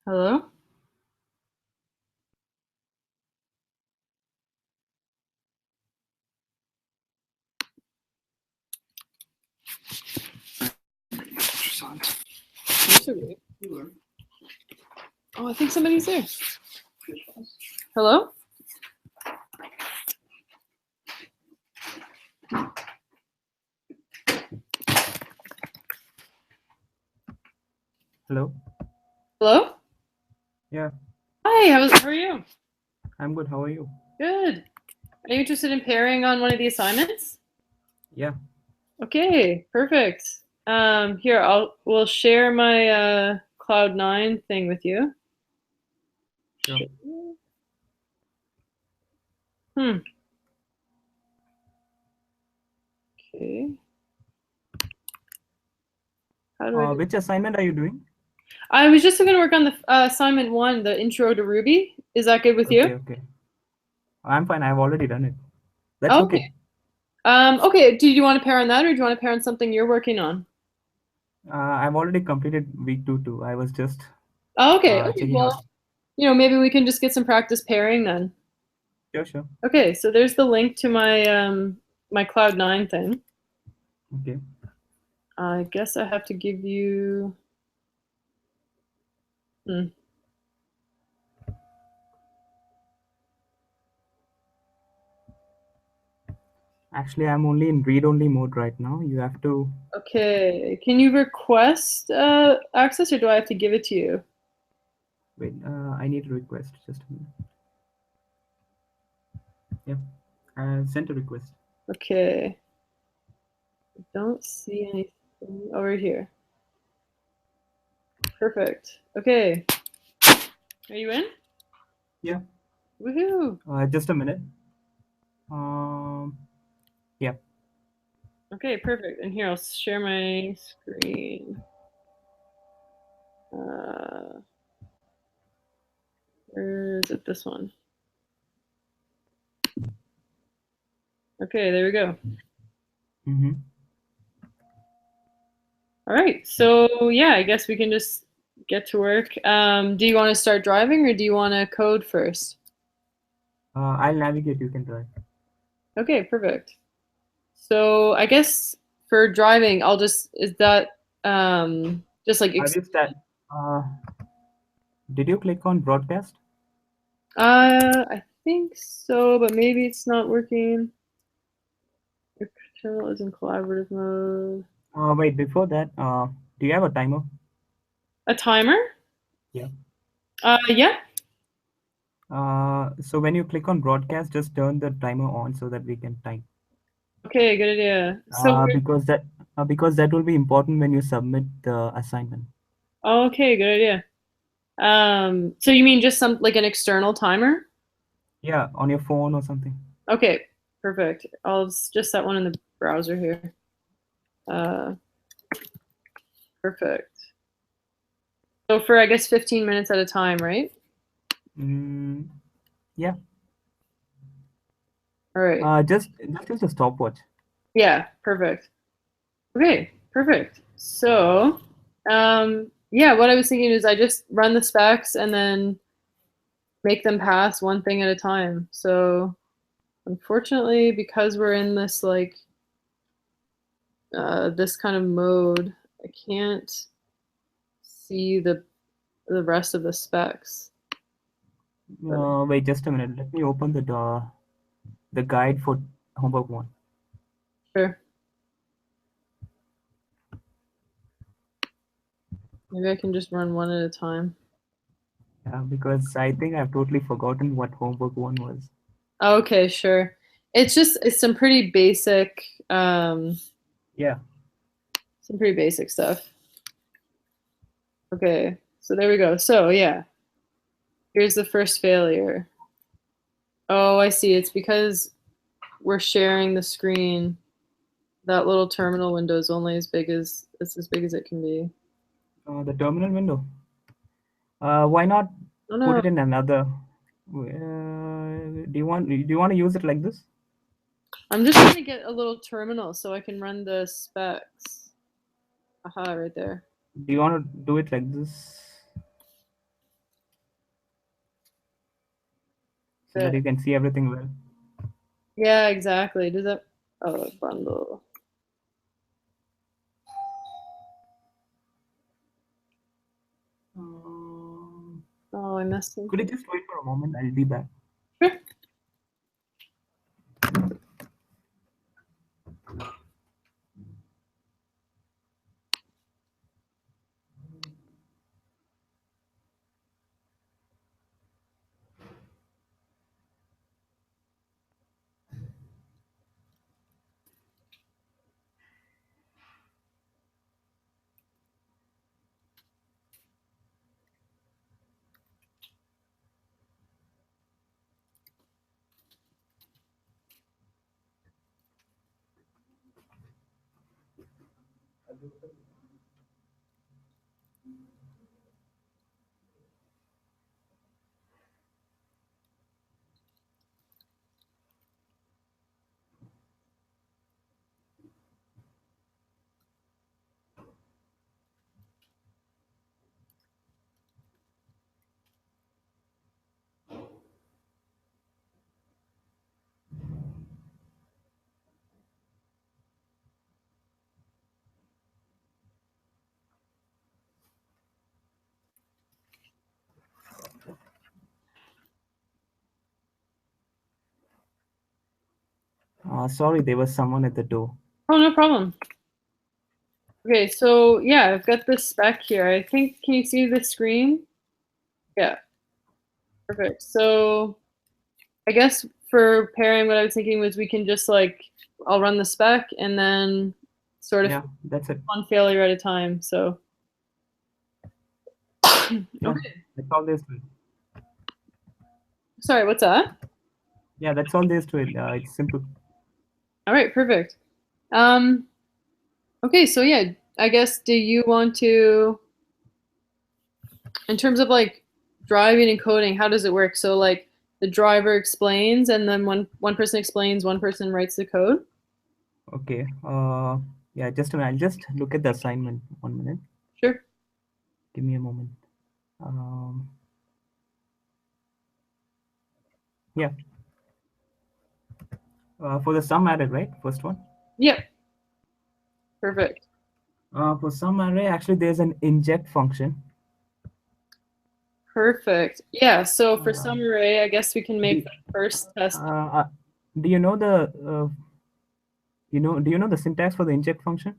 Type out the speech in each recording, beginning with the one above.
Hello? That's okay. Oh, I think somebody's there. Hello? Hello. Hello? Yeah, Hi, how are you? I'm good. How are you? Good. Are you interested in pairing on one of the assignments? Yeah. Okay, perfect. Here, we'll share my Cloud9 thing with you. Sure. Hmm. Okay. How do I do? Which assignment are you doing? I was just going to work on the assignment 1, the intro to Ruby. Is that good with you? Okay. I'm fine. I've already done it. That's Okay. okay. Okay, do you want to pair on that or do you want to pair on something you're working on? I've already completed week two too. I was just Okay, checking out. well, maybe we can just get some practice pairing then. Sure. Okay, so there's the link to my Cloud9 thing. Okay. I guess I have to give you. Actually, I'm only in read-only mode right now. You have to Okay, can you request access, or do I have to give it to you? wait. I need a request. Just a minute. Yep. I sent a request. Okay, I don't see anything over here. Perfect. Okay, are you in? Yeah. Woohoo! Just a minute. Um. Yeah. Okay, perfect. And here, I'll share my screen. Where is it? This one. Okay, there we go. Mm-hmm. All right, so yeah, I guess we can just get to work. Do you want to start driving or do you want to code first? I'll navigate. You can try. Okay, perfect. So I guess for driving, is that just like Have you start? Uh, did you click on broadcast? I think so, but maybe it's not working. Your channel is in collaborative mode. Wait. Before that, do you have a timer? A timer? Yeah. Yeah. So when you click on broadcast, just turn the timer on so that we can time. Okay, good idea. Uh, because that because that will be important when you submit the assignment. Okay, good idea. So you mean just some like an external timer? Yeah, on your phone or something. Okay, perfect. I'll just set one in the browser here. Uh, Perfect. So for I guess 15 minutes at a time, right? Mm, yeah. All right. Just use a stopwatch. Yeah, perfect. Okay, perfect. So, yeah, what I was thinking is I just run the specs and then make them pass one thing at a time. So, unfortunately, because we're in this like this kind of mode, I can't see the rest of the specs. But Wait, just a minute. Let me open the guide for homework one. sure, maybe I can just run one at a time. Yeah, because I think I've totally forgotten what homework one was. Okay, sure. It's um, Yeah. some pretty basic stuff. Okay, so there we go. So yeah, here's the first failure. Oh, I see. It's because we're sharing the screen. That little terminal window is only it's as big as it can be. The terminal window. Why not Oh put no, it in another? Do you want to use it like this? I'm just trying to get a little terminal so I can run the specs. Aha, right there. Do you want to do it like this? so that you can see everything well. Yeah, exactly. Does that? Oh, bundle. Oh, I missed something. Could you just wait for a moment? I'll be back. Sure. Sorry, there was someone at the door. Oh, no problem. Okay, so yeah, I've got this spec here. I think, can you see the screen? Yeah, perfect. So I guess for pairing, what I was thinking was we can just like, I'll run the spec and then sort of that's it. one failure at a time. So Yeah, okay. that's all there is to it. Sorry, what's that? Yeah, that's all there is to it. It's simple. All right, perfect. Okay, so yeah, I guess do you want to, in terms of like driving and coding, how does it work? So like the driver explains and then one person explains, one person writes the code? Okay. Yeah, just a minute. I'll just look at the assignment. 1 minute. Sure. Give me a moment. Yeah. For the sum array, right? First one. Yep. Perfect. For sum array, actually, there's an inject function. Perfect. Yeah, so for sum array, I guess we can make the first test. Do you know the do you know the syntax for the inject function?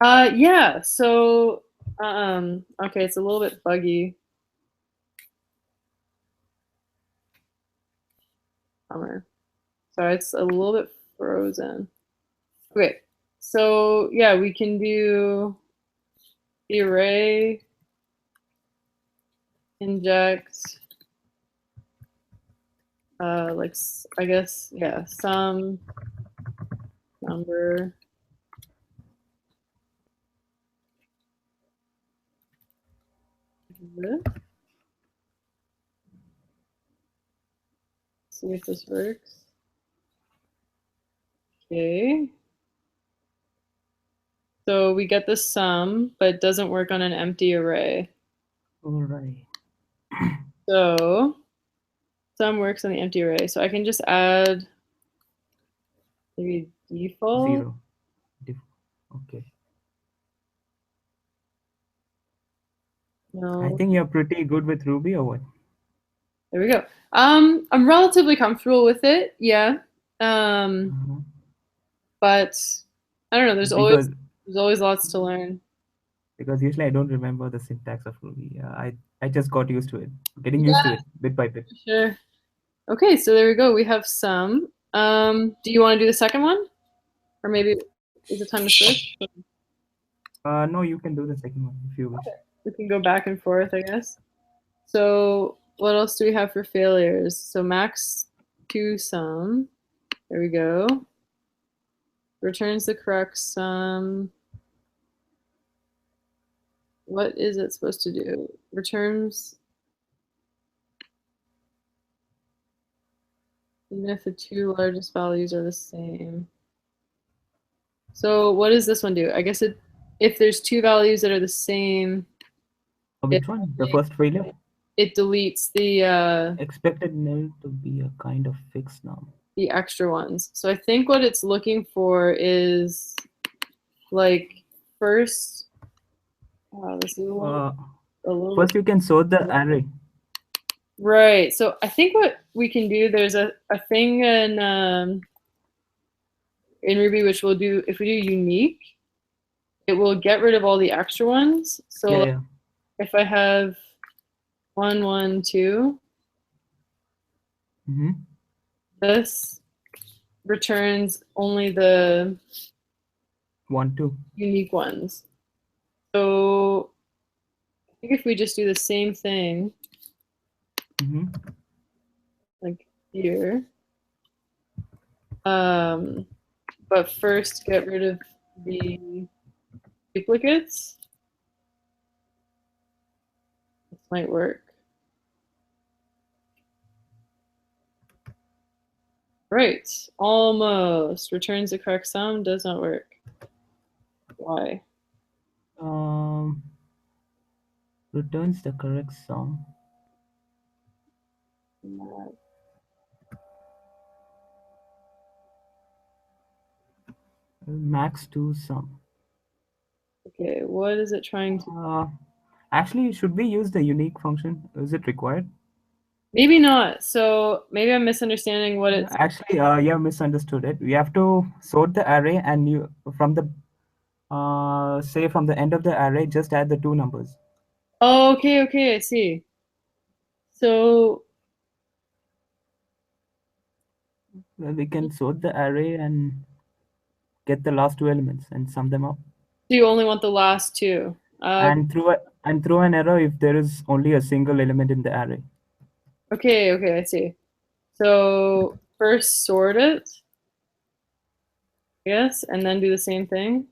Yeah, so okay, it's a little bit buggy. Bummer. Sorry, it's a little bit frozen. Okay, so yeah, we can do the array inject like I guess yeah, some number this. See if this works. Okay. So we get the sum, but it doesn't work on an empty array. All right. So sum works on the empty array. So I can just add maybe default. 0. Okay. No. I think you're pretty good with Ruby, or what? There we go. I'm relatively comfortable with it. Yeah. But I don't know. There's always lots to learn. Because usually I don't remember the syntax of Ruby. I just got used to it, getting used to it bit by bit. Sure. Okay, so there we go. We have some. Do you want to do the second one, or maybe is it time to switch? No, you can do the second one if you wish. Okay. We can go back and forth, I guess. So what else do we have for failures? So max 2 sum. There we go. Returns the correct sum. What is it supposed to do? Returns even if the two largest values are the same. So what does this one do? I guess if there's two values that are the same. Which one? The first failure? it deletes Expected nil to be a kind of fixed norm. the extra ones. So I think what it's looking for is like first. Wow, this is a little First, bit. you can sort the array. Right. So I think what we can do, there's a thing in Ruby which we'll do if we do unique, it will get rid of all the extra ones. So Yeah. if I have 1, 1, 2, this returns only the 1, 2. unique ones. So I think if we just do the same thing, like here, but first get rid of the duplicates. This might work. Right, almost. Returns the correct sum, does not work. Why? Returns the correct sum. Max to sum. Okay, what is it trying to? Actually, should we use the unique function? Is it required? Maybe not. So maybe I'm misunderstanding what it's. Actually, you have misunderstood it. We have to sort the array, and you from the say from the end of the array, just add the 2 numbers. Oh, okay, I see. So We can sort the array and get the last 2 elements and sum them up. you only want the last two. And throw an error if there is only a single element in the array. Okay, I see. So first sort it, yes, and then do the same thing.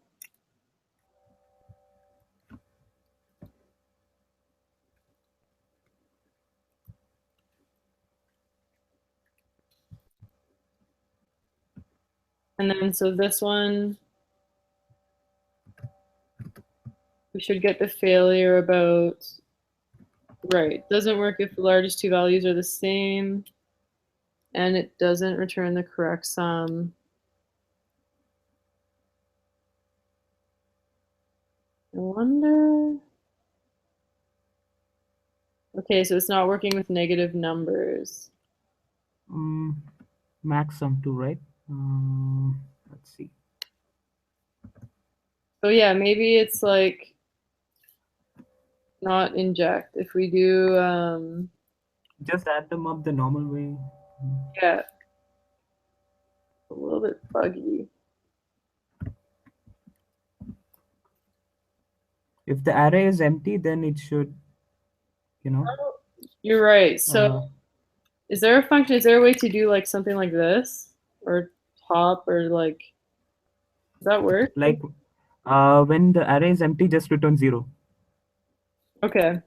And then so this one, we should get the failure about, right, doesn't work if the largest 2 values are the same, and it doesn't return the correct sum. I wonder. Okay, so it's not working with negative numbers. Max sum 2, right? Let's see. So yeah, maybe it's like not inject. If we do, Just add them up the normal way. yeah, a little bit buggy. If the array is empty, then it should, You're right. So is there a function, is there a way to do like something like this? Or top or like, does that work? like when the array is empty, just return 0. Okay.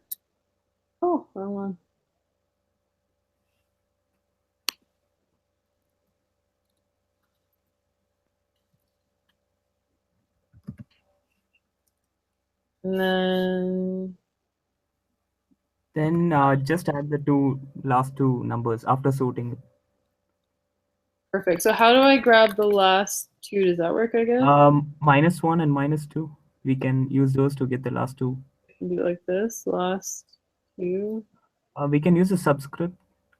Oh, wrong one. And Then just add the last two numbers after sorting it. perfect. So how do I grab the last two? Does that work, I guess? -1 and -2. We can use those to get the last 2. I can do it like this, last two. We can use a subscript.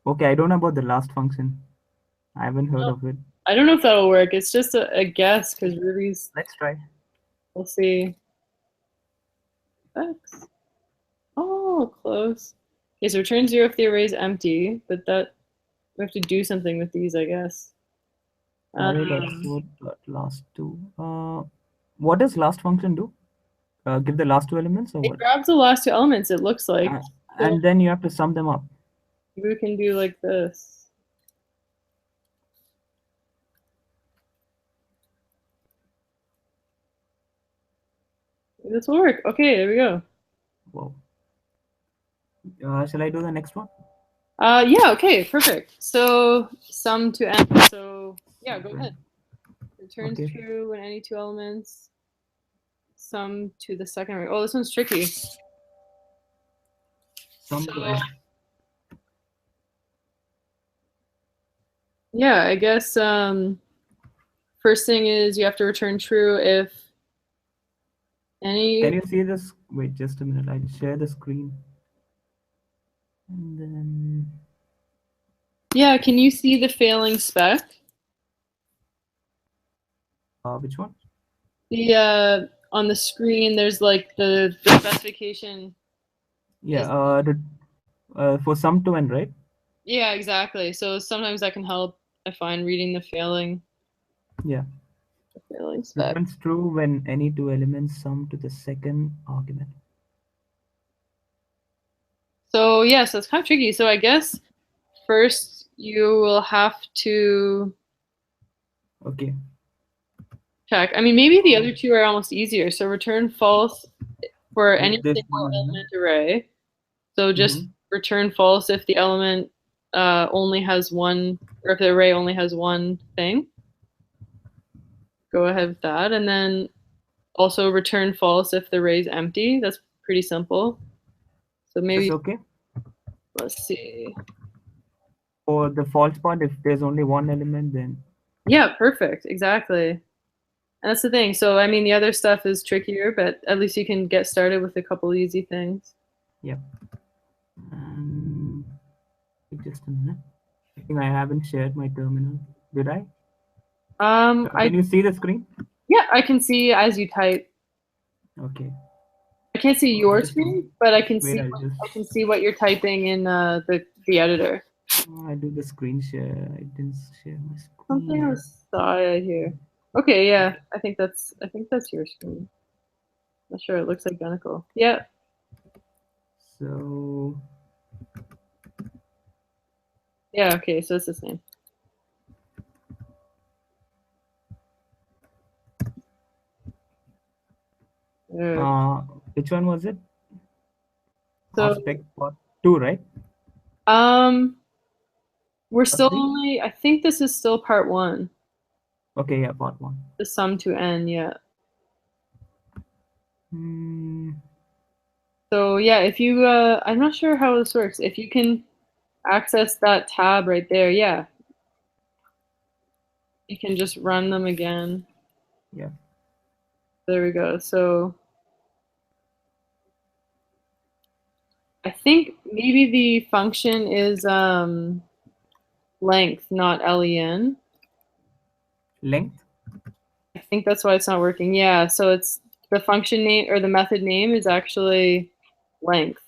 Okay, I don't know about the last function. I haven't heard of it. I don't know if that'll work. It's just a guess because Ruby's. Let's try. We'll see. X. Oh, close. Okay, so return 0 if the array is empty, but that we have to do something with these, I guess. Last 2. What does last function do? Give the last 2 elements or It what? grabs the last 2 elements, it looks like. And then you have to sum them up. Maybe we can do like this. This will work. Okay, there we go. Wow. Shall I do the next one? Yeah, okay, perfect. So sum to n. So yeah, go ahead. Returns true when any 2 elements. Sum to the second array. Oh, this one's tricky. Sum to n. Yeah, I guess first thing is you have to return true if any. Can you see this? Wait, just a minute. I'll share the screen. And then, Yeah, can you see the failing spec? which one? The on the screen, there's like the specification. Yeah, Is, for sum to end, right? yeah, exactly. So sometimes that can help. I find reading Yeah. the failing spec. Returns true when any two elements sum to the second argument. So yeah, so it's kind of tricky. So I guess first you will have to Okay. check. I mean, maybe the other two are almost easier. So return false for any If there's single one element. element array. So just return false if the element only has one, or if the array only has one thing. Go ahead with that. And then also return false if the array is empty. That's pretty simple. So That's maybe, okay. let's see. For the false part, if there's only one element, then Yeah, perfect. Exactly. And that's the thing. So, I mean, the other stuff is trickier, but at least you can get started with a couple easy things. yeah. Just a minute. I think I haven't shared my terminal. Did I? Can you see the screen? Yeah, I can see as you type. Okay. I can't see I'll your just screen, but I can wait. see I'll just I can see what you're typing in the editor. I do the screen share. I didn't share my Something screen. else I here. Okay, yeah, I think that's your screen. Not sure. It looks identical. Yeah. So Yeah. Okay. So it's the same. uh, which one was it? So Half spec part 2, right? um, we're Or still 3? only. I think this is still part one. Okay, yeah, part 1. The sum to n. Yeah. Hmm. So yeah, if you I'm not sure how this works. If you can access that tab right there, yeah, you can just run them again. Yeah. There we go. So I think maybe the function is length, not len. Length. I think that's why it's not working. Yeah, so it's the function name or the method name is actually length.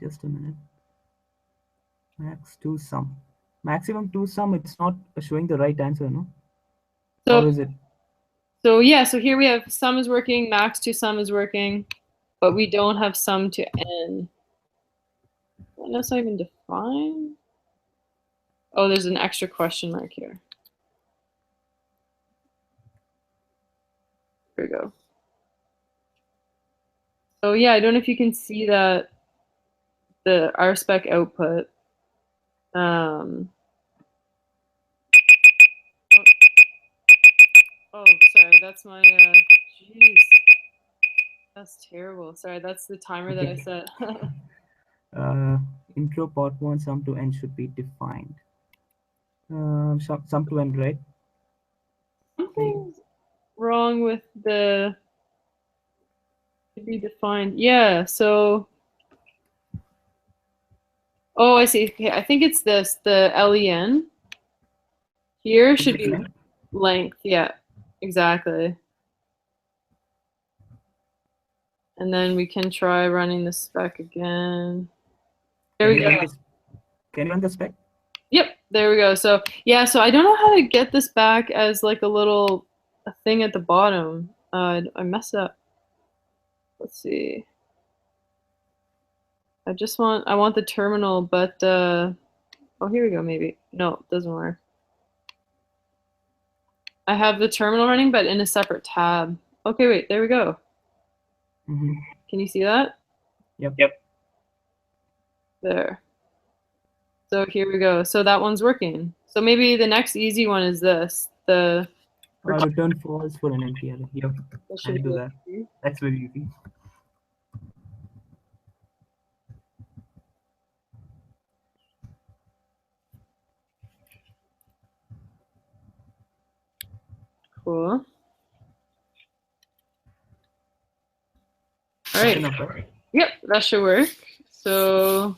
Just a minute. Max to sum. Maximum to sum. It's not showing the right answer, no? So Or is it? so yeah, so here we have sum is working, max to sum is working, but we don't have sum to n. Well, that's not even defined. Oh, there's an extra question mark here. Here we go. So yeah, I don't know if you can see that the RSpec output. Um, oh, sorry, that's my jeez. That's terrible. Sorry, that's the timer that I Okay. set. Intro part 1 sum to n should be defined. Sum to n, right? Something's wrong with the to be defined. Yeah, so oh, I see. Okay, I think it's this. The len here Is should it be length? length. Yeah, exactly. And then we can try running the spec again. There Can we you go. run this? Can you run the spec? Yep, there we go. So yeah, so I don't know how to get this back as like a thing at the bottom. I messed up. Let's see. I want the terminal, but oh, here we go. Maybe no, it doesn't work. I have the terminal running, but in a separate tab. Okay, wait, there we go. Mm-hmm. Can you see that? Yep. There. So here we go. So that one's working. So maybe the next easy one is this. The Return false for an empty array. Yep. that should I'll do be that. it. That's very easy. Cool. All right. Yep, that should work. So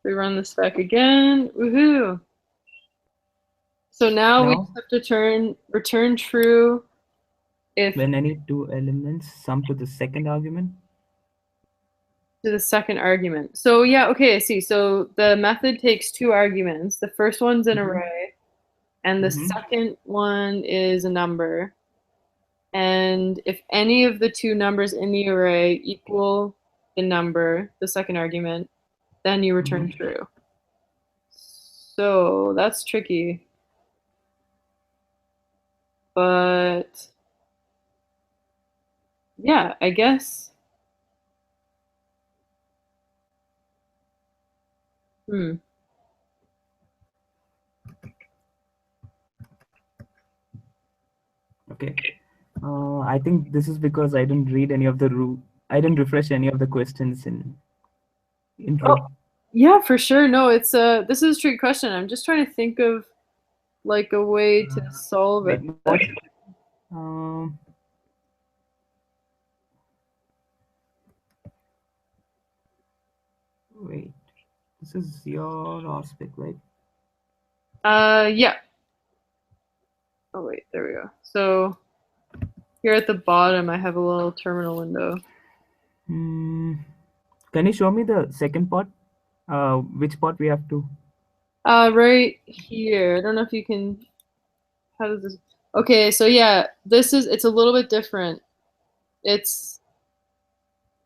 we run this back again. Woohoo! So now we just have to return true if when any two elements sum to the second argument. To the second argument. So yeah, okay, I see. So the method takes two arguments. The first one's an array, and the second one is a number. And if any of the two numbers in the array equal the number, the second argument, then you return true. So that's tricky. But yeah, I guess. Okay. I think this is because I didn't read any of the I didn't refresh any of the questions in intro. Oh, yeah, for sure. No, it's this is a tricky question. I'm just trying to think of like a way to solve it. Wait, this is your RSpec, right? Yeah. Oh wait, there we go. So here at the bottom, I have a little terminal window. Can you show me the second part? Which part we have to? Right here. I don't know if you can. How does this? Okay, so yeah, it's a little bit different. It's.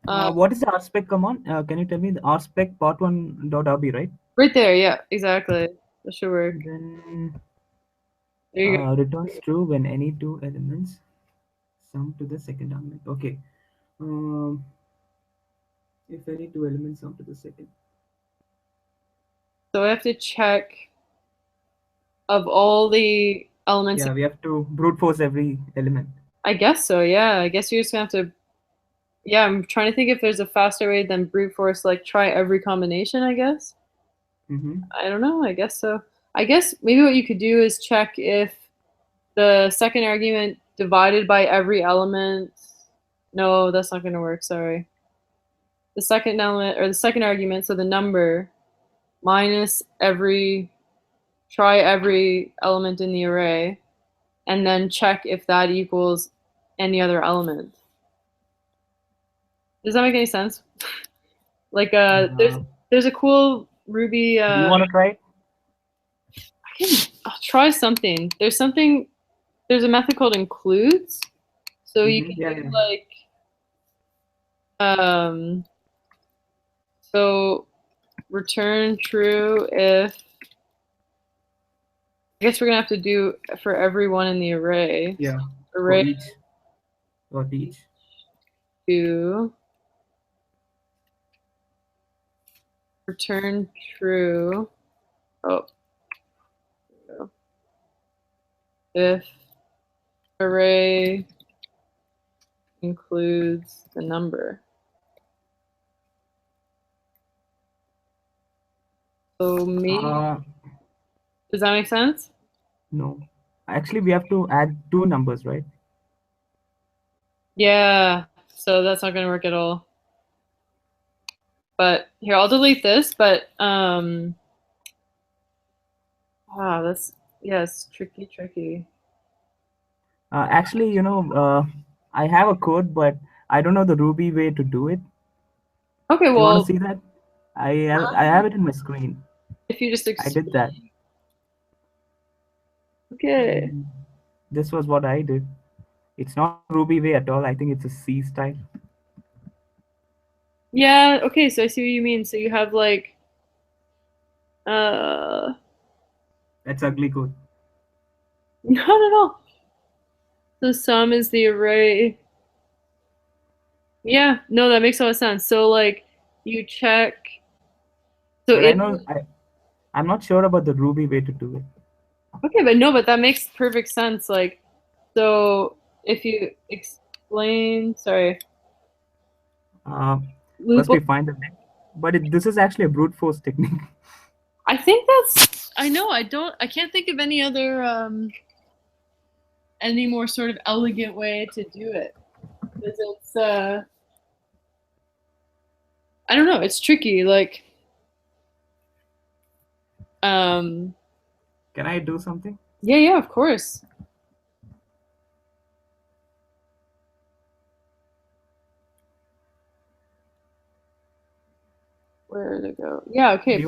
What is the RSpec command? Can you tell me the RSpec part1.rb, right? Right there, yeah, exactly. That should work. Then there you go. Returns true when any two elements sum to the second argument. Okay. If any two elements sum to the second. So I have to check of all the elements. Yeah, we have to brute force every element. I guess so, yeah. I guess you're just gonna have to. Yeah, I'm trying to think if there's a faster way than brute force, like try every combination, I guess. I don't know, I guess so. I guess maybe what you could do is check if the second argument divided by every element. No, that's not going to work, sorry. The second element, or the second argument, so the number, minus try every element in the array, and then check if that equals any other element. Does that make any sense? Like, there's a cool Ruby. Do you want to try it? I'll try something. There's a method called includes. So you can do like, so return true if, I guess we're gonna have to do for everyone in the array. Yeah. Array for each. To return true. Oh. If array includes the number. So maybe, does that make sense? No. Actually, we have to add two numbers, right? Yeah, so that's not going to work at all. But here, I'll delete this, but that's, yes, tricky. Actually, I have a code, but I don't know the Ruby way to do it. Okay, well, you want to see that? I have it in my screen. If you just I did that. Okay. This was what I did. It's not Ruby way at all. I think it's a C style. Yeah, okay, so I see what you mean. So you have like that's ugly code. Not at all. The sum is the array. Yeah, no, that makes a lot of sense. So like you check. So I'm not sure about the Ruby way to do it. Okay, but that makes perfect sense. Like, so if you explain, sorry. Must we find the link? But this is actually a brute force technique. I think I know. I can't think of any other any more sort of elegant way to do it. Because it's I don't know, it's tricky. Like Can I do something? yeah, of course. Where to go? Yeah, okay. Do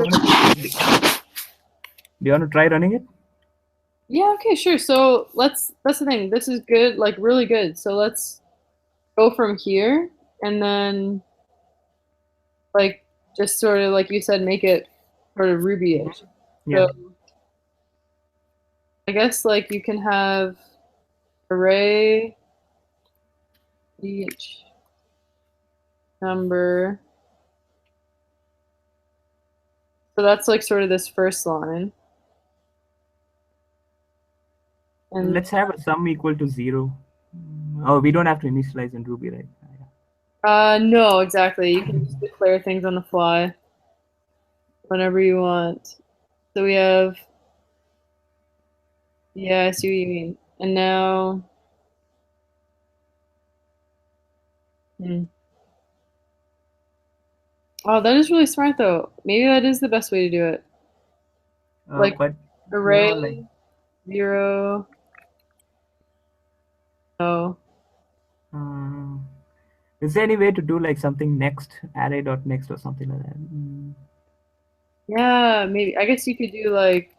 you want to try running it? Yeah, okay, sure. So that's the thing. This is good, like really good. So let's go from here and then like just sort of like you said, make it sort of Ruby-ish. Yeah. So I guess like you can have array each number. So that's like sort of this first line. And Let's have a sum equal to 0. Oh, we don't have to initialize in Ruby, right? no, exactly. You can just declare things on the fly whenever you want. So we have, yeah, I see what you mean. And now, oh, that is really smart though. Maybe that is the best way to do it. Like But like array 0. Oh, uh, is there any way to do like something next array dot next or something like that? yeah, maybe. I guess you could do like,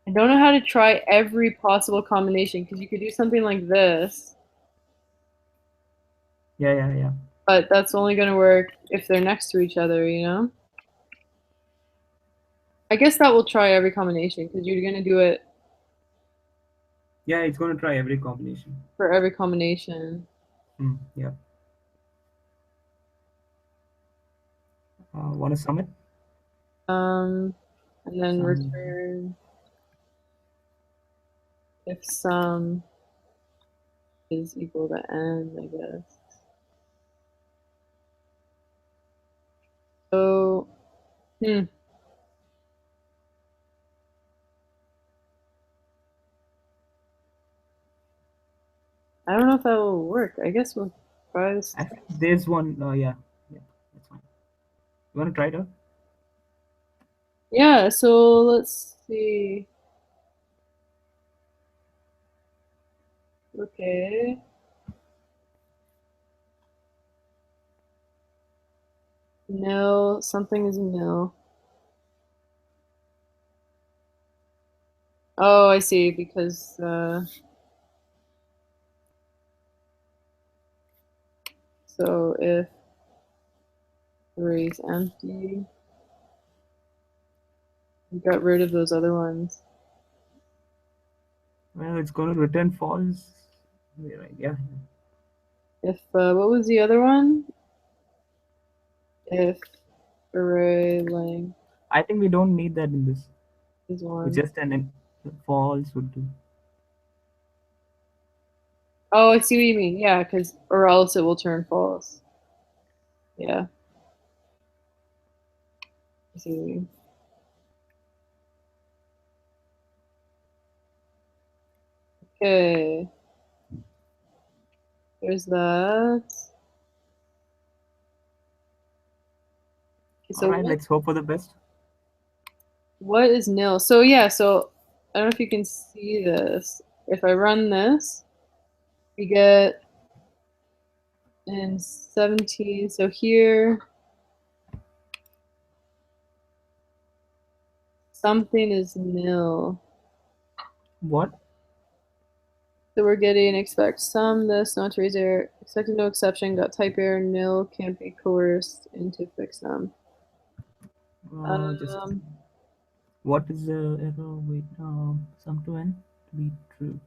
I don't know how to try every possible combination because you could do something like this, Yeah. but that's only going to work if they're next to each other, you know? I guess that will try every combination because you're going to do it Yeah, it's going to try every combination. for every combination. Yeah. Want to sum it? And then Sum. return if sum is equal to n, I guess. So, I don't know if that will work. I guess we'll try this. I think there's one. Yeah, that's fine. You want to try it out? Yeah, so let's see. Okay. Nil, something is a nil. Oh, I see, because so if array is empty, we got rid of those other ones. Well, it's going to return false. Right, yeah. If what was the other one? If array length I think we don't need that in this. is It's one. just an false would do. Oh, I see what you mean. Yeah, because or else it will turn false. Yeah, I see what you mean. Okay, there's that. Okay, All so right, let's hope for the best. what is nil? So yeah, so I don't know if you can see this. If I run this, we get in 17. So here, something is nil. What? So we're getting expect sum this, not to raise error, expected no exception, got type error, nil can't be coerced into fix sum. Just what is the error? Wait, sum to n to be true.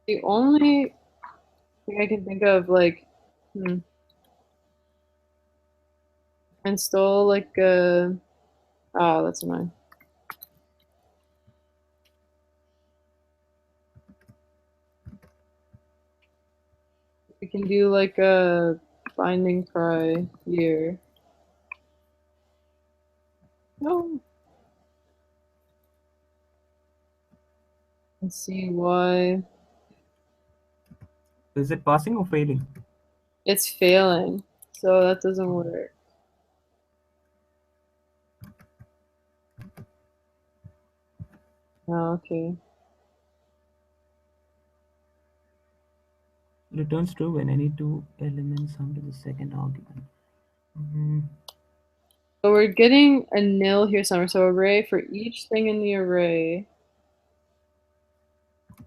The only thing I can think of, like, install like oh, that's annoying. We can do like a binding cry here. No. Let's see why Is it passing or failing? it's failing. So that doesn't work. Oh, okay. Returns true when any two elements sum to the second argument. Mhm. So we're getting a nil here somewhere. So array for each thing in the array.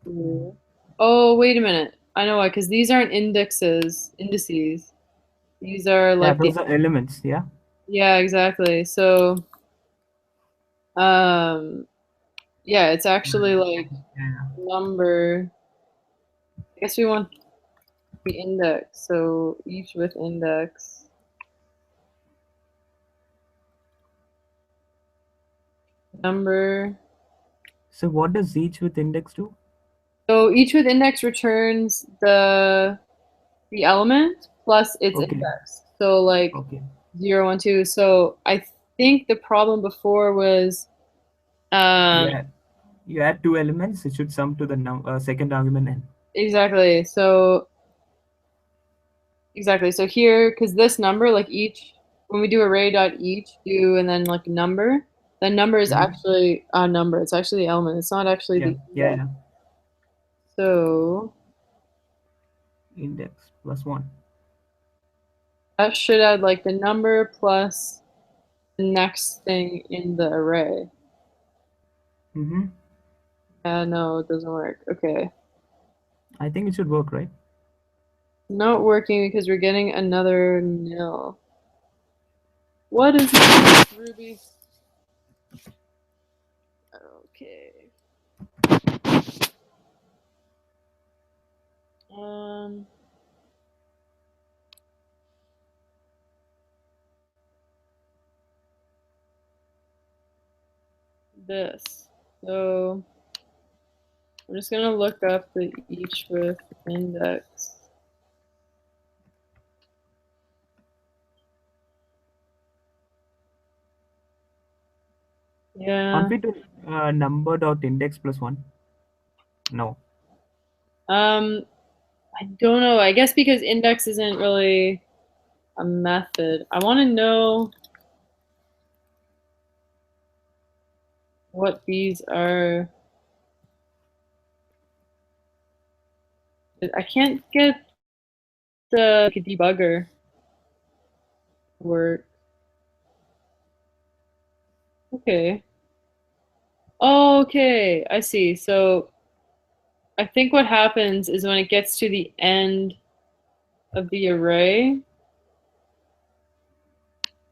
Ooh. Oh, wait a minute. I know why, because these aren't indices. These are Yeah, like the, those are elements. Yeah. yeah, exactly. So, um, yeah, it's actually like Yeah. number. I guess we want the index. So each with index. Number. So what does each with index do? So each with index returns the element plus its Okay. index. So like Okay. 0, 1, 2. So I think the problem before was um Yeah. You add two elements, it should sum to the second argument n. exactly. So exactly. So here, because this number, like each, when we do array dot each do and then like number, the number is Hmm. actually a number. It's actually the element. It's not actually Yeah. the Yeah. index. Yeah. So Index plus one. that should add like the number plus the next thing in the array. Mm-hmm. No, it doesn't work. Okay. I think it should work, right? Not working because we're getting another nil. What is this, Ruby? Okay. Um, this. So I'm just gonna look up the each with index. Can't Yeah. we do number dot index plus one? No. Um, I don't know. I guess because index isn't really a method. I want to know what these are. I can't get the like a debugger work. Okay. Okay, I see. So I think what happens is when it gets to the end of the array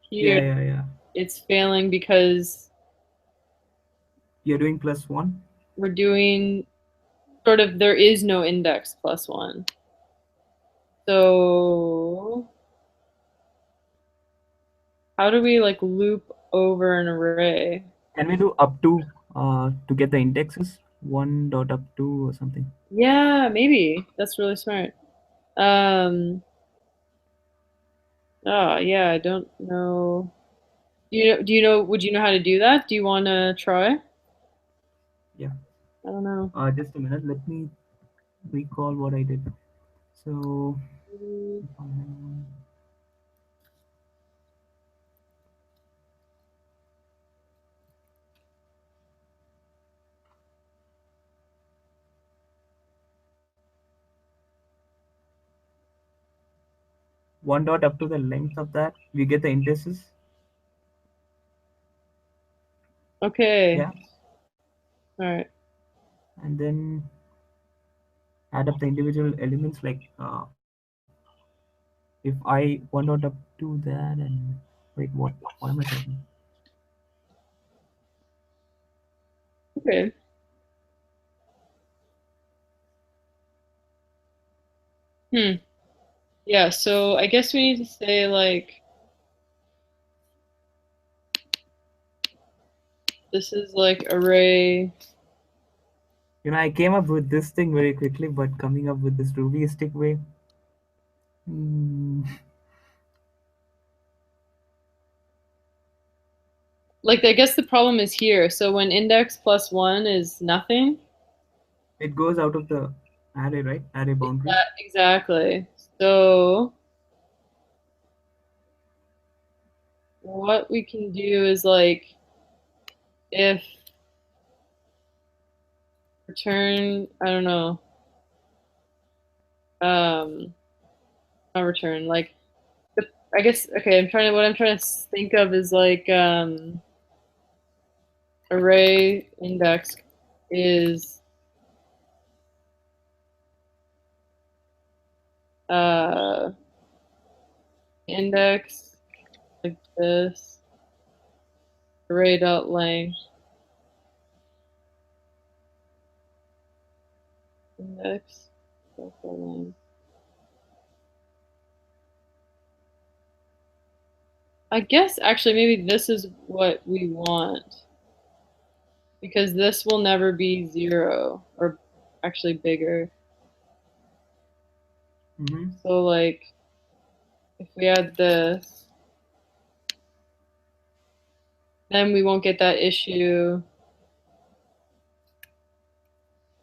Yeah. here, Yeah. Yeah. it's failing because You're doing plus one. we're doing sort of there is no index plus one. So how do we like loop over an array? Can we do up to get the indexes? One dot up to or something. Yeah, maybe. That's really smart. Um, oh yeah, I don't know. Would you know how to do that? Do you want to try? Yeah. I don't know. Just a minute. Let me recall what I did. So one dot up to the length of that, we get the indices. Okay. Yeah. All right. And then add up the individual elements like if I one dot up to that and wait, what am I typing? Okay. Hmm. Yeah, so I guess we need to say like this is like array. I came up with this thing very quickly, but coming up with this Rubyistic way. Hmm. like, I guess the problem is here. So when index plus 1 is nothing. It goes out of the array, right? Array boundary. Exactly. So what we can do is like if return, I don't know, not return, like I guess okay, what I'm trying to think of is like array index is uh index like this array dot length index dot length. I guess actually maybe this is what we want because this will never be 0 or actually bigger. So like if we add this, then we won't get that issue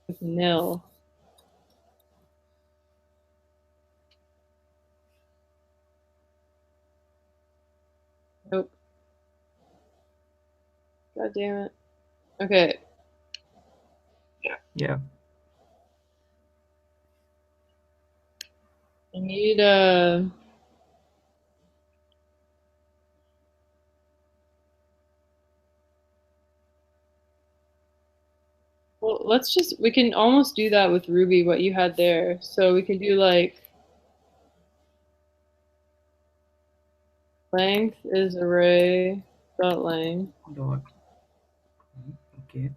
with nil. Nope. God damn it. Okay. Yeah. I need well, we can almost do that with Ruby, what you had there. So we can do like length is array dot length. Dot. Okay.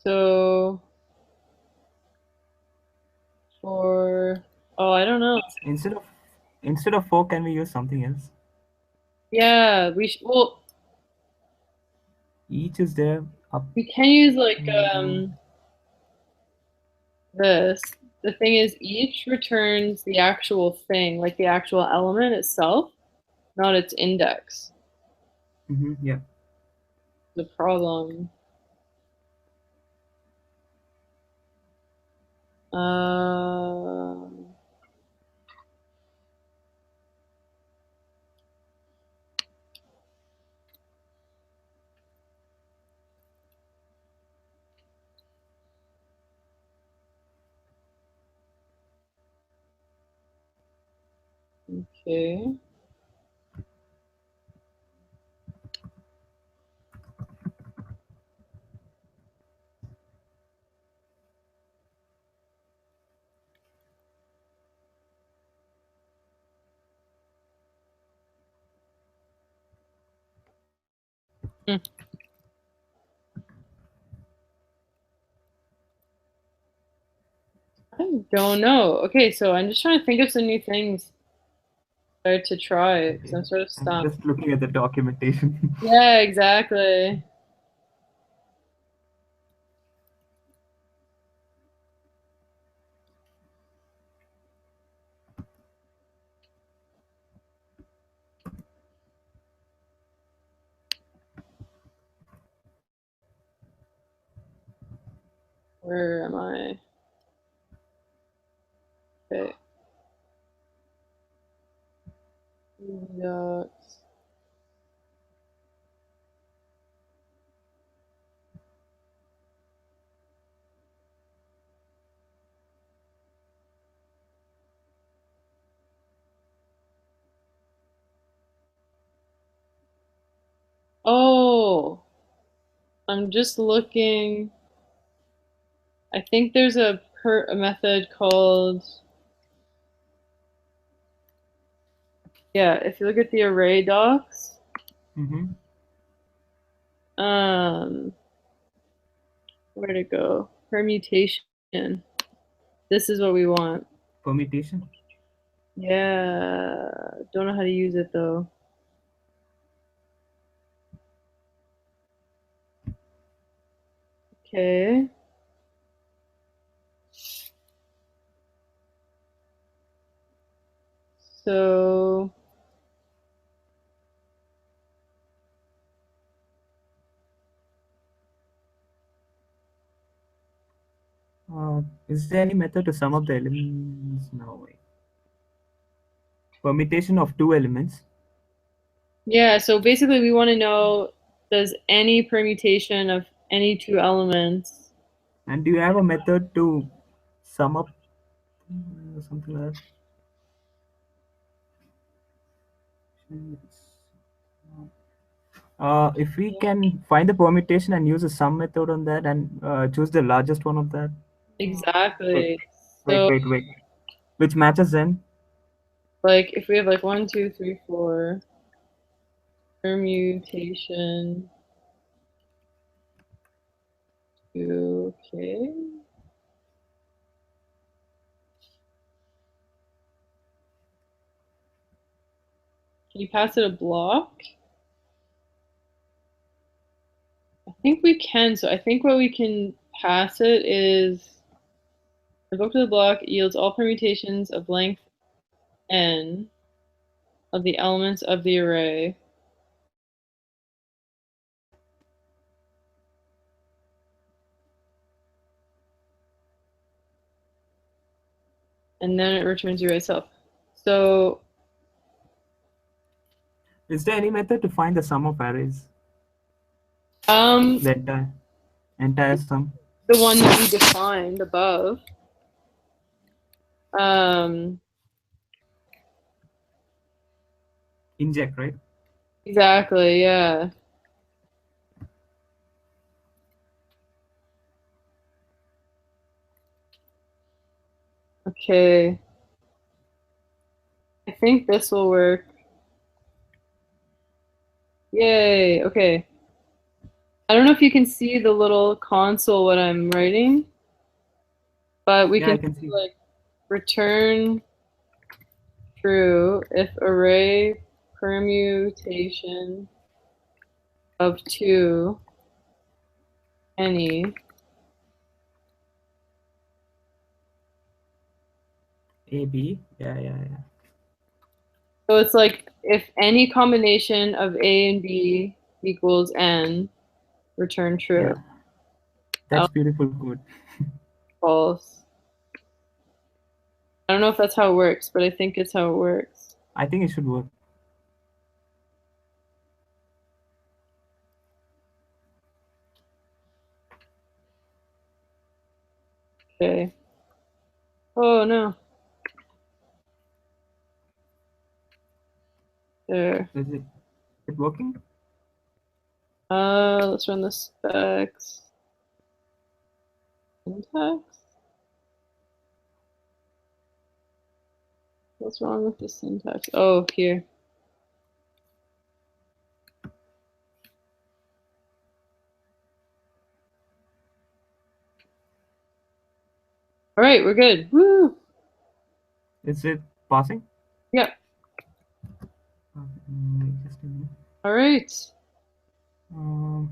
So for, oh, I don't know. Instead of 4, can we use something else? Yeah, well, Each is there up we can use like to. this. The thing is each returns the actual thing, like the actual element itself, not its index. Yeah. The problem. Um, okay. Hmm. I don't know. Okay, so I'm just trying to think of some new things to try because Okay. I'm sort of I'm stumped. just looking at the documentation. Yeah, exactly. Where am I? Okay. Docs. Oh, I'm just looking. I think there's a method called, yeah, if you look at the array docs, Mm-hmm. um, where'd it go? Permutation. This is what we want. Permutation. Yeah, don't know how to use it though. Okay. So Is there any method to sum up the elements? No way. Permutation of two elements. Yeah, so basically we want to know, does any permutation of any two elements. And do you have a method to sum up something like that? If we can find the permutation and use a sum method on that and choose the largest one of that. Wait, Exactly. wait, So wait, wait. Which matches then? like if we have like 1, 2, 3, 4 permutation, okay. Can you pass it a block? I think we can. So I think what we can pass it is revoke to the block yields all permutations of length n of the elements of the array. And then it returns the array itself. So Is there any method to find the sum of arrays? um The entire sum? the one that we defined above. Um Inject, right? exactly, yeah. Okay. I think this will work. Yay, okay. I don't know if you can see the little console what I'm writing, but we Yeah, I can can see. like return true if array permutation of two any. A, B. Yeah, yeah, yeah. So it's like if any combination of A and B equals n, return true. Yeah. That's beautiful code. False. I don't know if that's how it works, but I think it's how it works. I think it should work. Okay. Oh no. There. Is it working? Let's run the specs. Syntax? What's wrong with the syntax? Oh, here. All right, we're good. Woo! Is it passing? Yep. Just a minute. All right. I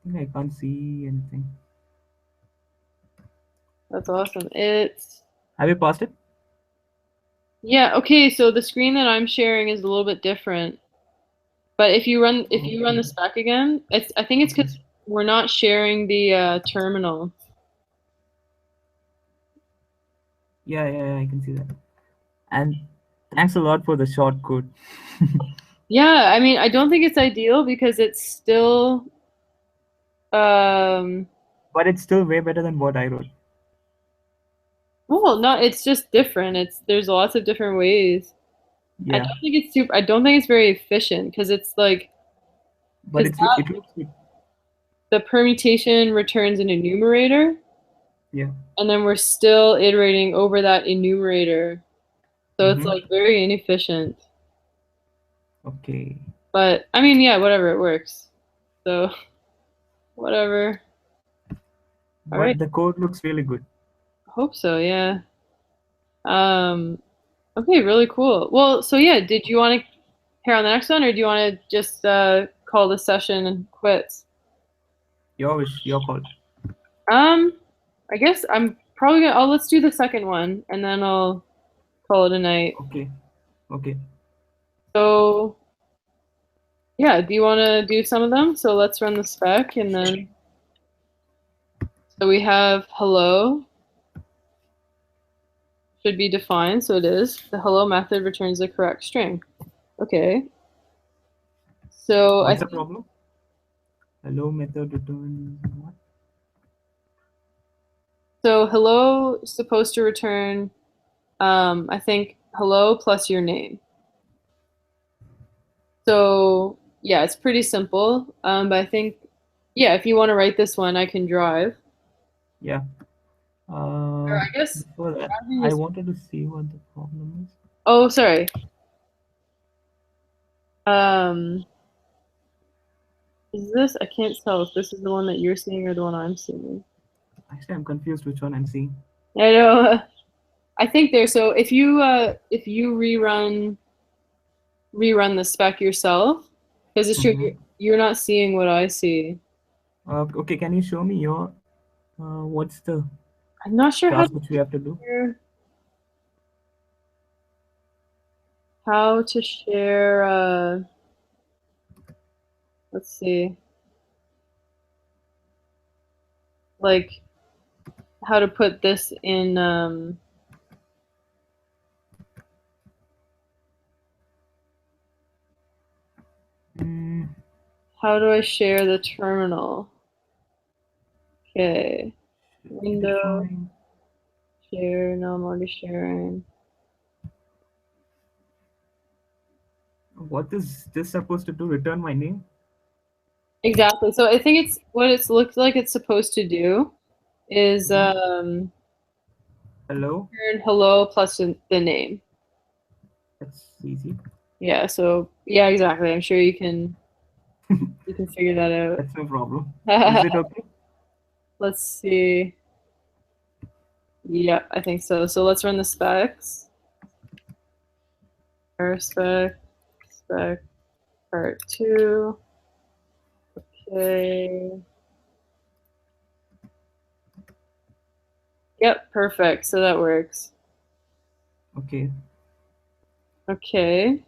think I can't see anything. That's awesome. It's Have you passed it? yeah, okay, so the screen that I'm sharing is a little bit different. But if you run the spec again, I think it's because we're not sharing the terminal. Yeah, yeah, yeah, I can see that. And thanks a lot for the short code. Yeah, I mean, I don't think it's ideal because it's still But it's still way better than what I wrote. well, no, it's just different. There's lots of different ways. Yeah, I don't think it's very efficient because it's like but because it looks good. the permutation returns an enumerator, Yeah. and then we're still iterating over that enumerator. So it's Mm-hmm. like very inefficient. Okay. But I mean, yeah, whatever, it works. So whatever. All right. But the code looks really good. Hope so, yeah. Um, okay, really cool. Well, so yeah, did you want to hear on the next one, or do you want to just call the session and quits? Your wish, your call. I guess I'm probably gonna. Oh, let's do the second one, and then I'll call it a night. Okay. Okay. So, yeah, do you want to do some of them? So let's run the spec, and then So we have hello should be defined, so it is. The hello method returns the correct string. Okay. So I What's the think problem? Hello method returns what? so hello is supposed to return I think hello plus your name. So yeah, it's pretty simple. But I think yeah, if you want to write this one, I can drive. Yeah. Or I guess Before that, driving I is wanted to see what the problem is. oh sorry. Um is this I can't tell if this is the one that you're seeing or the one I'm seeing. Actually, I'm confused which one I'm seeing. I know. I think there. So if you rerun the spec yourself, because it's true Mm-hmm. you're not seeing what I see. Okay, can you show me your what's the I'm not sure task which we have to do? how to share. Let's see, like how to put this in. Mm, How do I share the terminal? Okay, window define. share. No, I'm already sharing. What is this supposed to do? Return my name? Exactly. So I think it's what it's looked like it's supposed to do is Mm-hmm. Hello? turn hello plus the name. That's easy. Yeah, so yeah, exactly. I'm sure you can figure That's no problem. Is that it out. okay? Let's see. Yeah, I think so. So let's run the specs. Error spec part two. Okay. Yep, perfect. So that works. Okay. Okay.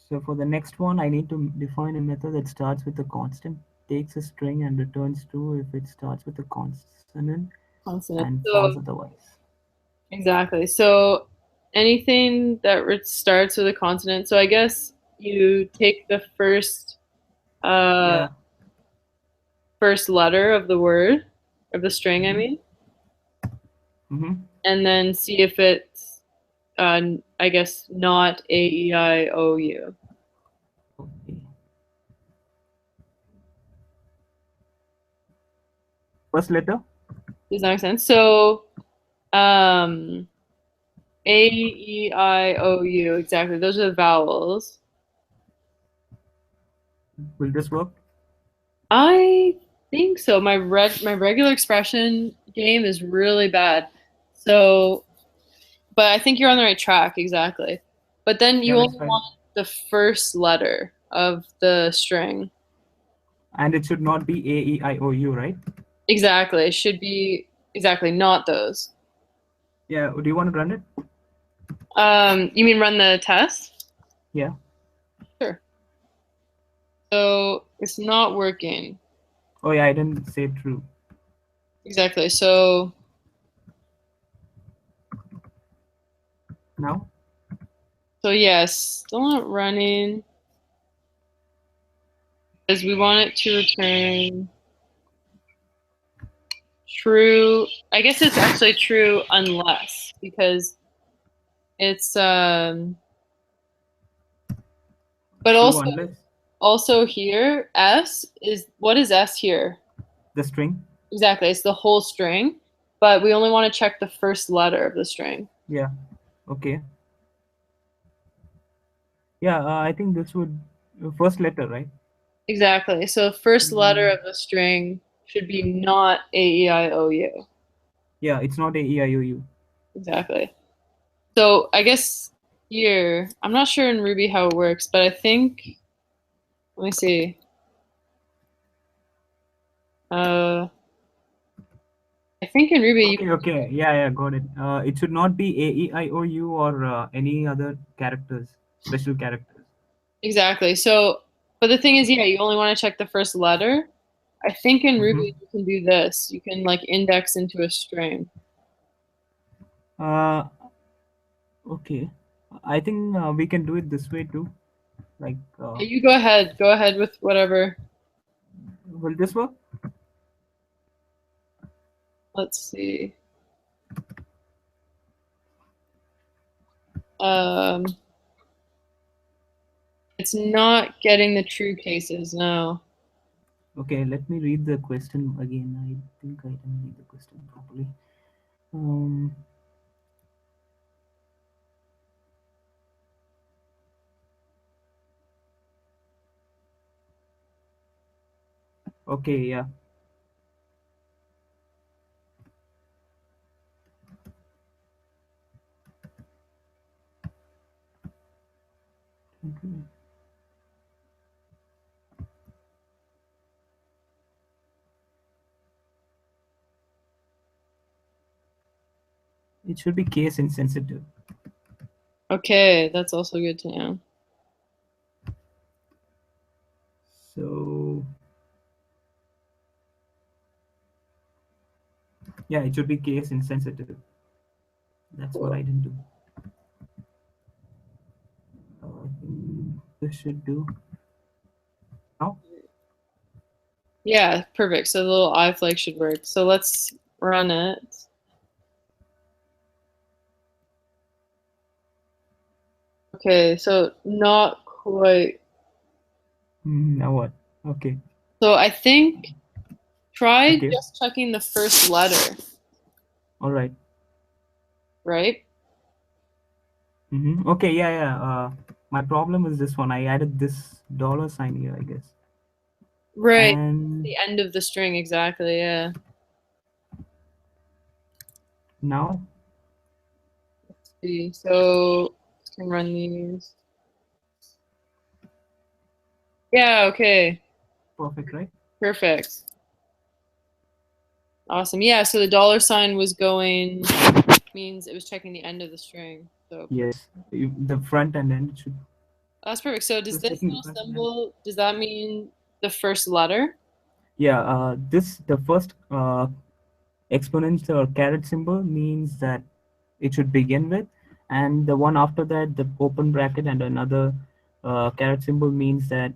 So for the next one, I need to define a method that starts with a constant, takes a string and returns true if it starts with a consonant Consonant. and So false otherwise. exactly. So anything that starts with a consonant. So I guess you take the uh Yeah. first letter of the word of the string, I Mm-hmm. mean, Mm-hmm. and then see if it's I guess not A-E-I-O-U. Okay. First letter? Does that make sense? So um A-E-I-O-U, exactly. Those are the vowels. Will this work? I think so. My regular expression game is really bad. So, but I think you're on the right track, exactly. But then Yeah, you let's only try that. want the first letter of the string. And it should not be A, E, I, O, U, right? Exactly. It should be exactly not those. Yeah. Do you want to run it? You mean run the test? Yeah. Sure. So it's not working. Oh, yeah, I didn't say true. Exactly. So Now? yes, still not running because we want it to return true. I guess it's actually true unless because it's but True unless also here s is what is s here? the string. Exactly. It's the whole string, but we only want to check the first letter of the string. Yeah. Okay. Yeah, I think this would first letter, right? Exactly. So first letter Mm, of the string should be not A-E-I-O-U. yeah, it's not A E I O U. Exactly. So I guess here, I'm not sure in Ruby how it works, but I think, let me see. Uh, I think in Ruby, you Okay, okay. Yeah, yeah, got it. It should not be A E I O U or any other characters, special characters. exactly. So, but the thing is, yeah, you only want to check the first letter. I think in Mm-hmm. Ruby you can do this. You can like index into a string. Uh, okay. I think we can do it this way too. Like, You go ahead. Go ahead with whatever. will this work? Let's see. Um, it's not getting the true cases now. Okay, let me read the question again. I think I didn't read the question properly. Um, okay, yeah. Okay. It should be case insensitive. Okay, that's also good to know. So, yeah, it should be case insensitive. That's what Cool. I didn't do. I think this should do. Now, Yeah, perfect. So the little I flag should work. So let's run it. Okay, so not quite. now what? Okay, So I think try okay, just checking the first letter, all right. right? Mm-hmm. Okay, yeah, yeah. My problem is this one. I added this dollar sign here, I guess. Right. And The end of the string, exactly, yeah. now, Let's see. So can run these. Yeah, okay. perfect, right? Perfect. Awesome. Yeah, so the dollar sign was going means it was checking the end of the string. So perfect. Yes, the front and end should. That's perfect. So does Just this checking the little front and end. symbol, does that mean the first letter? Yeah, this the first exponential or caret symbol means that it should begin with, and the one after that, the open bracket and another caret symbol means that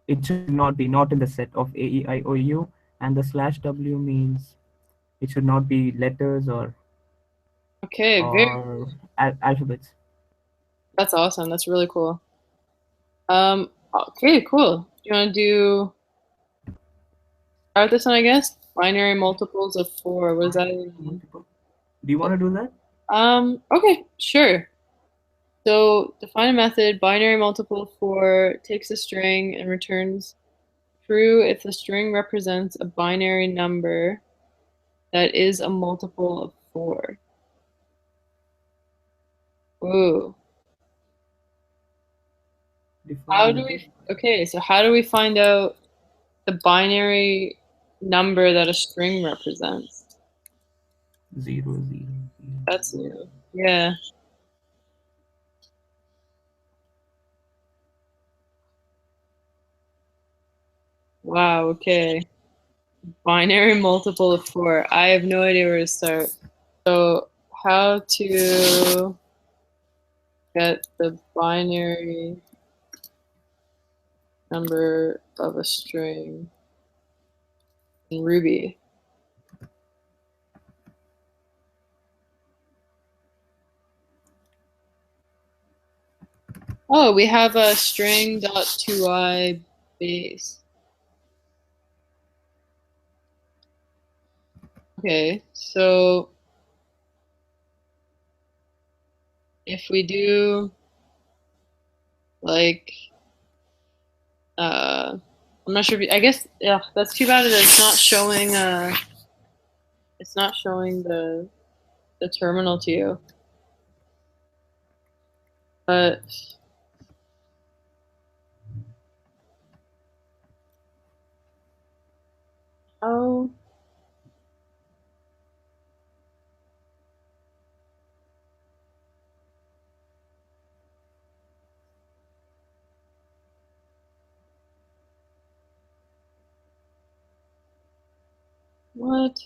it should not in the set of A E I O U, and the slash W means it should not be letters Okay, very or alphabets. that's awesome. That's really cool. Okay, cool. Do you want to do start this one, I guess? Binary multiples of 4. What does that even Binary mean? multiple. Do you want to do that? Okay, sure. So define a method, binary multiple of 4 takes a string and returns true if the string represents a binary number that is a multiple of 4. Ooh. Define a How do method. we, okay, so how do we find out the binary number that a string represents? Zero, zero, zero, That's zero. new. Yeah. Wow, okay. Binary multiple of 4. I have no idea where to start. So how to get the binary number of a string in Ruby. Oh, we have a string.2i base. Okay, so if we do like I'm not sure if I guess yeah, that's too bad that it's not showing the terminal to you. But oh What?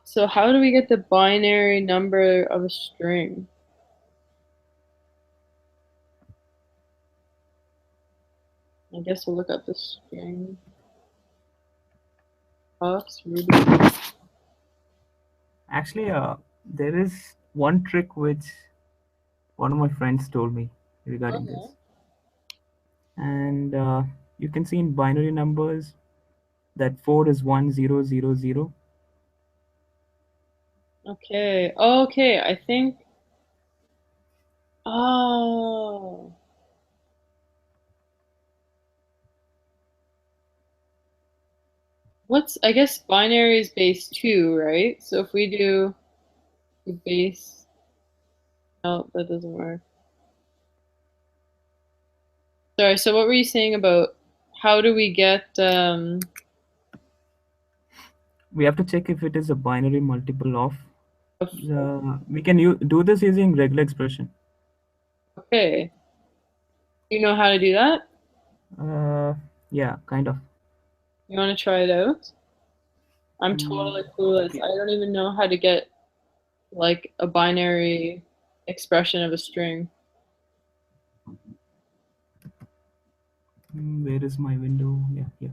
So how do we get the binary number of a string? I guess we'll look up the string. Fox, Ruby. Actually, there is one trick which one of my friends told me regarding Okay. this, and you can see in binary numbers that 4 is 1000. Okay. Okay. I think. Oh. I guess binary is base 2, right? So if we do the base, no, that doesn't work. Sorry, so what were you saying about how do we get, We have to check if it is a binary multiple of. a We can do this using regular expression. okay. You know how to do that? Uh, yeah, kind of. You want to try it out? I'm Mm, totally clueless. okay. I don't even know how to get like a binary expression of a string. Where is my window? Yeah, yeah.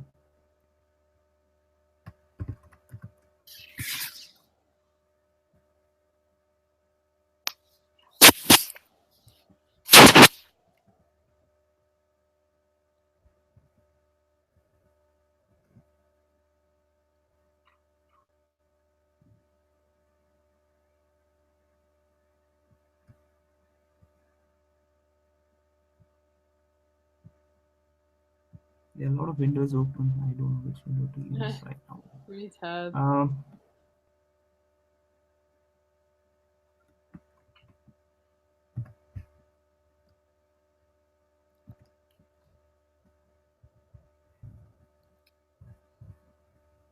There are a lot of windows open. I don't know which window to use right now. Three tab. Um,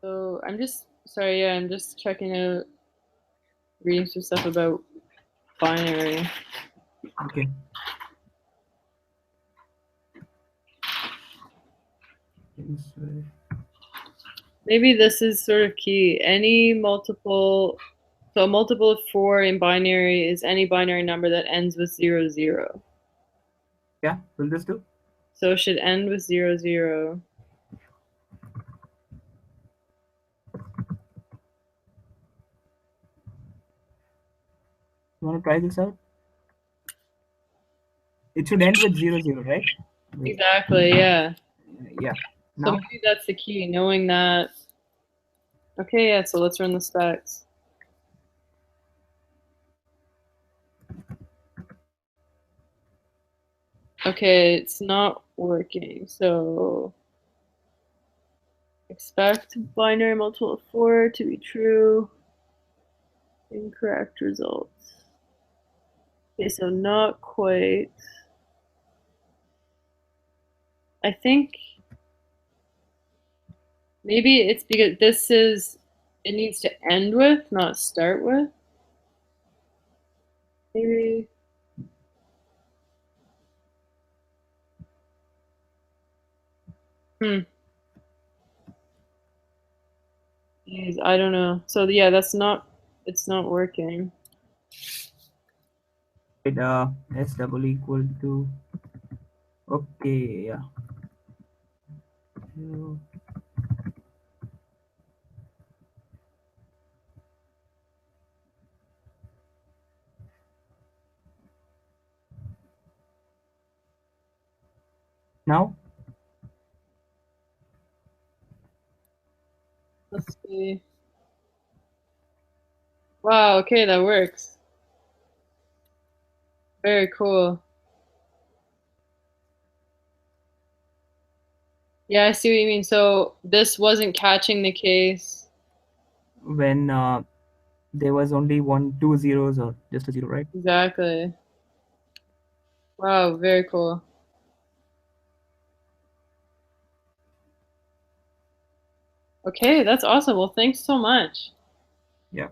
So I'm just sorry, yeah, I'm just checking out, reading some stuff about binary. okay. Is, Maybe this is sort of key. Any multiple, so a multiple of 4 in binary is any binary number that ends with 00. yeah, will this do? So it should end with 00. You want to try this out? It should end with 00, right? Wait, Exactly, yeah. yeah. So Now, maybe that's the key, knowing that. Okay, yeah, so let's run the specs. Okay, it's not working. So expect binary multiple of 4 to be true. Incorrect results. Okay, so not quite. I think maybe it's because it needs to end with, not start with. Maybe. Hmm. Jeez, I don't know. So yeah, it's not working. it s double equal to, okay, yeah. So, now, Let's see. Wow, okay, that works. Very cool. Yeah, I see what you mean. So this wasn't catching the case. when there was only one, two zeros or just a zero, right? Exactly. Wow, very cool. Okay, that's awesome. Well, thanks so much. Yeah.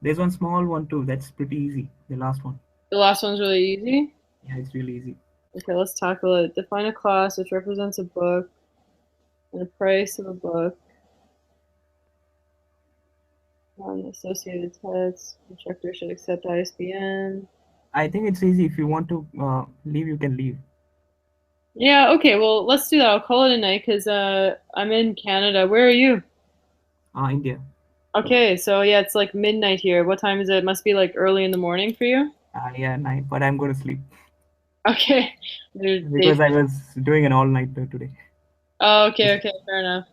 There's one small one too. That's pretty easy. The last one. The last one's really easy. Yeah, it's really easy. Okay, let's tackle it. Define a class which represents a book and the price of a book on the associated text. Instructor should accept ISBN. I think it's easy. If you want to leave, you can leave. Yeah, okay, well, let's do that. I'll call it a night because I'm in Canada. Where are you? India. Okay, so yeah, it's like midnight here. What time is it? It must be like early in the morning for you. Yeah, night. But I'm going to sleep Okay. because I was doing an all nighter today. Oh, okay, okay, fair enough.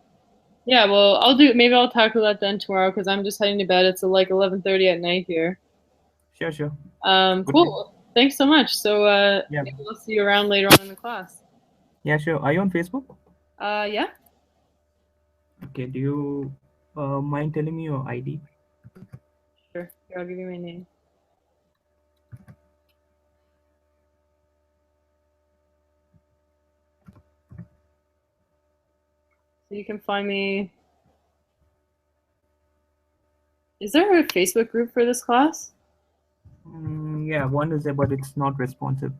Yeah, well, maybe I'll tackle that then tomorrow because I'm just heading to bed. It's like 11:30 at night here. Sure, sure. Good night. Cool. Thanks so much. So Yeah. maybe we'll see you around later on in the class. Yeah, sure. Are you on Facebook? Yeah, Okay. Do you mind telling me your ID? sure. Here, I'll give you my name. So you can find me. Is there a Facebook group for this class? Yeah, one is there, but it's not responsive.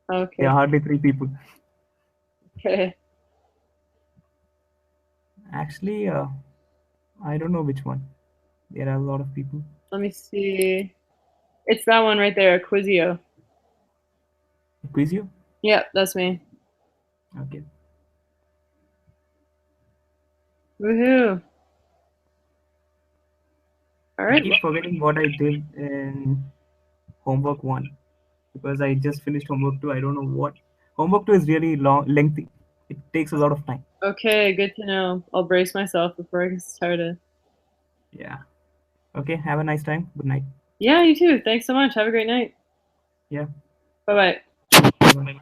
There Okay, are hardly three people. okay. Actually, I don't know which one. There are a lot of people. Let me see. It's that one right there, Quizio. Quiz you? Yep, that's me. Okay. Woohoo! All I right. keep forgetting what I did in homework one because I just finished homework two. I don't know what. Homework two is really long, lengthy. It takes a lot of time. Okay, good to know. I'll brace myself before I get started. Yeah. Okay. Have a nice time. Good night. Yeah, you too. Thanks so much. Have a great night. Yeah. Bye bye. Bye bye.